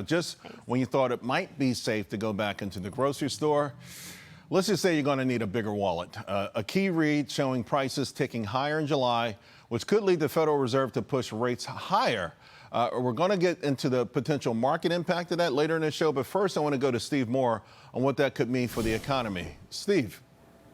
Just when you thought it might be safe to go back into the grocery store, let's just say you're going to need a bigger wallet. A key read showing prices ticking higher in July, which could lead the Federal Reserve to push rates higher. We're going to get into the potential market impact of that later in the show. But first, I want to go to Steve Moore on what that could mean for the economy. Steve.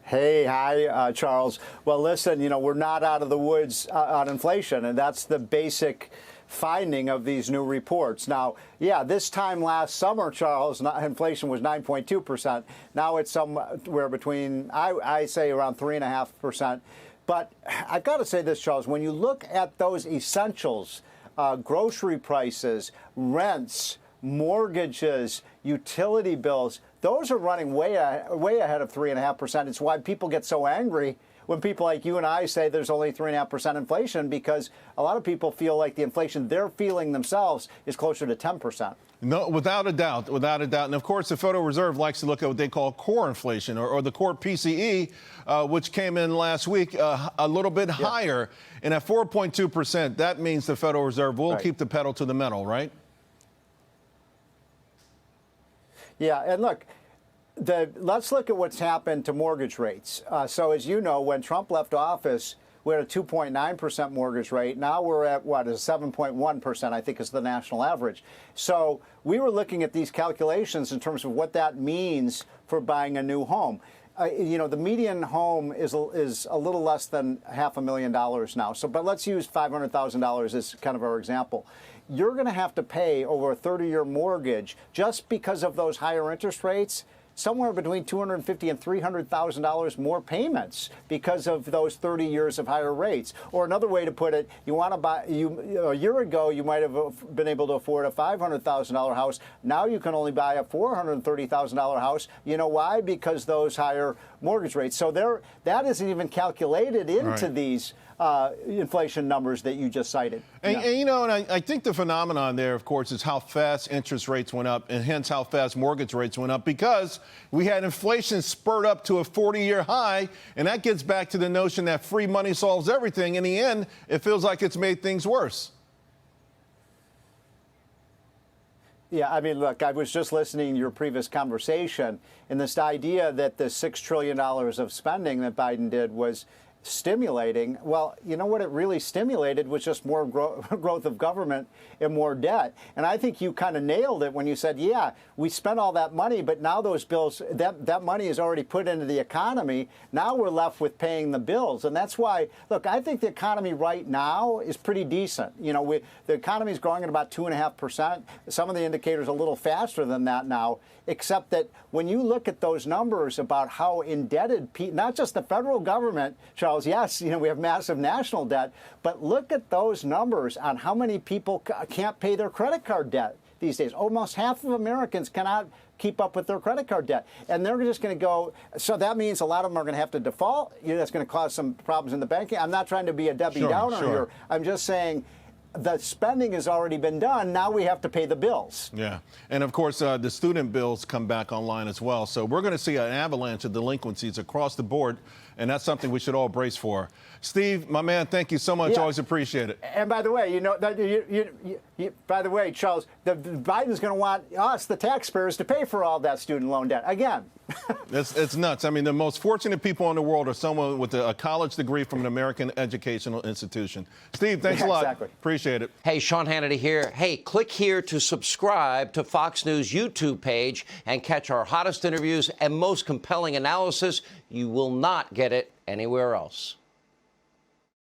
Hey, hi, Charles. Well, listen, we're not out of the woods on inflation, and that's the basic finding of these new reports. Now, yeah, this time last summer, Charles, inflation was 9.2%. Now it's somewhere between, I say, around 3.5%. But I've got to say this, Charles, when you look at those essentials, grocery prices, rents, mortgages, utility bills, those are running way ahead of 3.5%. It's why people get so angry when people like you and I say there's only 3.5% inflation, because a lot of people feel like the inflation they're feeling themselves is closer to 10%. No, without a doubt, without a doubt. And of course, the Federal Reserve likes to look at what they call core inflation or the core PCE, which came in last week a little bit higher. And at 4.2%, that means the Federal Reserve will keep the pedal to the metal, right? Yeah, and look, let's look at what's happened to mortgage rates. So as you know, when Trump left office, we had a 2.9% mortgage rate. Now we're at, what, a 7.1%, I think is the national average. So we were looking at these calculations in terms of what that means for buying a new home. The median home is a little less than $500,000 now. So, but let's use $500,000 as kind of our example. You're going to have to pay over a 30-year mortgage just because of those higher interest rates, somewhere between $250,000 and $300,000 more payments because of those 30 years of higher rates. Or another way to put it, you want to buy, a year ago, you might have been able to afford a $500,000 house. Now you can only buy a $430,000 house. You know why? Because those higher mortgage rates. So that isn't even calculated into these inflation numbers that you just cited. And I think the phenomenon there, of course, is how fast interest rates went up and hence how fast mortgage rates went up, because we had inflation spurt up to a 40-year high. And that gets back to the notion that free money solves everything. In the end, it feels like it's made things worse. Yeah, I mean, look, I was just listening to your previous conversation, and this idea that the $6 trillion of spending that Biden did was stimulating. Well, you know what it really stimulated was just more growth of government and more debt. And I think you kind of nailed it when you said, yeah, we spent all that money, but now those bills, that money is already put into the economy. Now we're left with paying the bills. And that's why, look, I think the economy right now is pretty decent. The economy is growing at about 2.5%. Some of the indicators a little faster than that now, except that when you look at those numbers about how indebted, not just the federal government, Charles, yes, we have massive national debt, but look at those numbers on how many people can't pay their credit card debt these days. Almost half of Americans cannot keep up with their credit card debt. And they're just going to go, so that means a lot of them are going to have to default. That's going to cause some problems in the banking. I'm not trying to be a Debbie Downer here. I'm just saying the spending has already been done. Now we have to pay the bills. Yeah. And of course, the student bills come back online as well. So we're going to see an avalanche of delinquencies across the board. And that's something we should all brace for. Steve, my man, thank you so much. Always appreciate it. And by the way, by the way, Charles, Biden's going to want us, the taxpayers, to pay for all that student loan debt again. It's nuts. I mean, the most fortunate people in the world are someone with a college degree from an American educational institution. Steve, thanks a lot. Exactly. Appreciate it. Hey, Sean Hannity here. Hey, click here to subscribe to Fox News YouTube page and catch our hottest interviews and most compelling analysis. You will not get it anywhere else.